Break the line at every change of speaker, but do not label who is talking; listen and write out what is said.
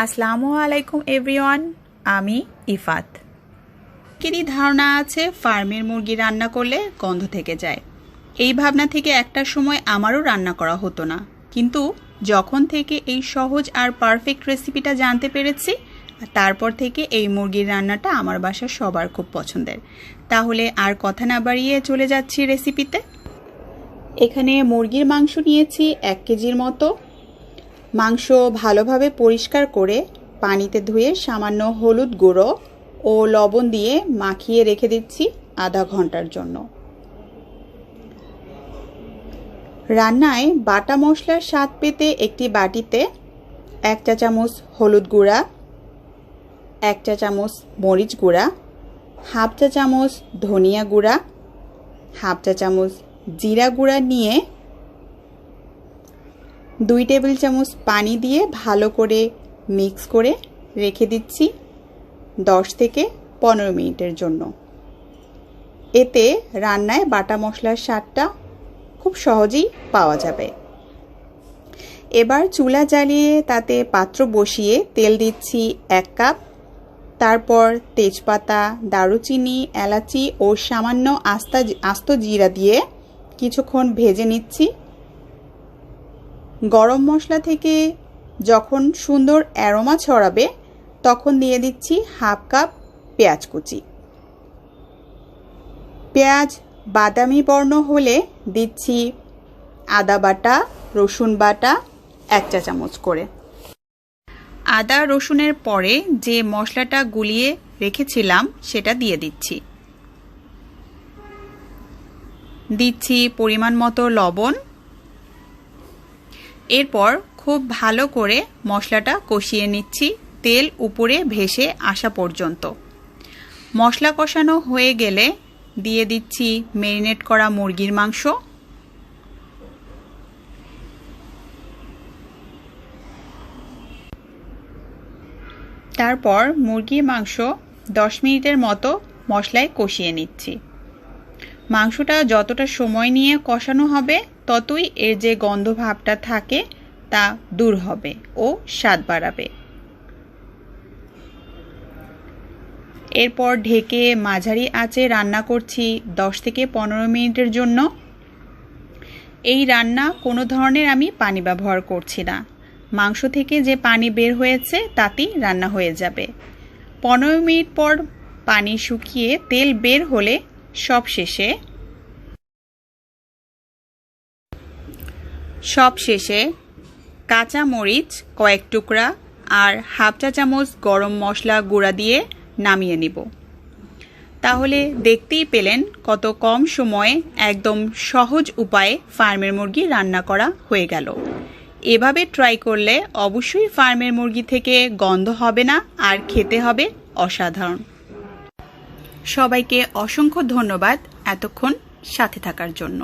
আসসালামু আলাইকুম এভরিওয়ান, আমি ইফাত। কেরই ধারণা আছে ফার্মের মুরগি রান্না করলে গন্ধ থেকে যায়। এই ভাবনা থেকে একটা সময় আমারও রান্না করা হতো না, কিন্তু যখন থেকে এই সহজ আর পারফেক্ট রেসিপিটা জানতে পেরেছি, তারপর থেকে এই মুরগির রান্নাটা আমার বাসার সবার খুব পছন্দের। তাহলে আর কথা না বাড়িয়ে চলে যাচ্ছি রেসিপিতে। এখানে মুরগির মাংস নিয়েছি 1 কেজির মতো। মাংস ভালোভাবে পরিষ্কার করে পানিতে ধুয়ে সামান্য হলুদ গুঁড়ো ও লবণ দিয়ে মাখিয়ে রেখে দিচ্ছি আধা ঘন্টার জন্য। রান্নায় বাটা মশলার স্বাদ পেতে একটি বাটিতে 1 চা চামচ হলুদ গুঁড়া, 1 চা চামচ মরিচ গুঁড়া, হাফ চা চামচ ধনিয়া গুঁড়া, হাফ চা চামচ জিরা গুঁড়া নিয়ে 2 টেবিল চামচ পানি দিয়ে ভালো করে মিক্স করে রেখে দিচ্ছি 10 থেকে 15 মিনিটের জন্য। এতে রান্নায় বাটা মশলার স্বাদটা খুব সহজেই পাওয়া যাবে। এবার চুলা জ্বালিয়ে তাতে পাত্র বসিয়ে তেল দিচ্ছি 1 কাপ। তারপর তেজপাতা, দারুচিনি, এলাচি ও সামান্য আস্ত জিরা দিয়ে কিছুক্ষণ ভেজে নিচ্ছি। গরম মশলা থেকে যখন সুন্দর অ্যারোমা ছড়াবে তখন দিয়ে দিচ্ছি হাফ কাপ পেঁয়াজ কুচি। পেঁয়াজ বাদামি বর্ণ হলে দিচ্ছি আদা বাটা, রসুন বাটা 1 চা চামচ করে। আদা রসুনের পরে যে মশলাটা গুলিয়ে রেখেছিলাম সেটা দিয়ে দিচ্ছি পরিমাণ মতো লবণ। এরপর খুব ভালো করে মশলাটা কষিয়ে নিচ্ছি তেল উপরে ভেসে আসা পর্যন্ত। মশলা কষানো হয়ে গেলে দিয়ে দিচ্ছি ম্যারিনেট করা মুরগির মাংস। তারপর মুরগির মাংস 10 মিনিটের মতো মশলায় কষিয়ে নিচ্ছি। মাংসটা যতটা সময় নিয়ে কষানো হবে ততই এর যে গন্ধ ভাবটা থাকে তা দূর হবে ও স্বাদ বাড়াবে। এরপর ঢেকে মাঝারি আঁচে রান্না করছি 10 থেকে 15 মিনিটের জন্য। এই রান্না কোনো ধরনের আমি পানি ব্যবহার করছি না। মাংস থেকে যে পানি বের হয়েছে তাতেই রান্না হয়ে যাবে। 15 মিনিট পর পানি শুকিয়ে তেল বের হলে সবশেষে কাঁচা মরিচ কয়েক টুকরা আর হাফ চা চামচ গরম মশলা গুঁড়া দিয়ে নামিয়ে নিব। তাহলে দেখতেই পেলেন কত কম সময়ে একদম সহজ উপায়ে ফার্মের মুরগি রান্না করা হয়ে গেল। এভাবে ট্রাই করলে অবশ্যই ফার্মের মুরগি থেকে গন্ধ হবে না আর খেতে হবে অসাধারণ। সবাইকে অসংখ্য ধন্যবাদ এতক্ষণ সাথে থাকার জন্য।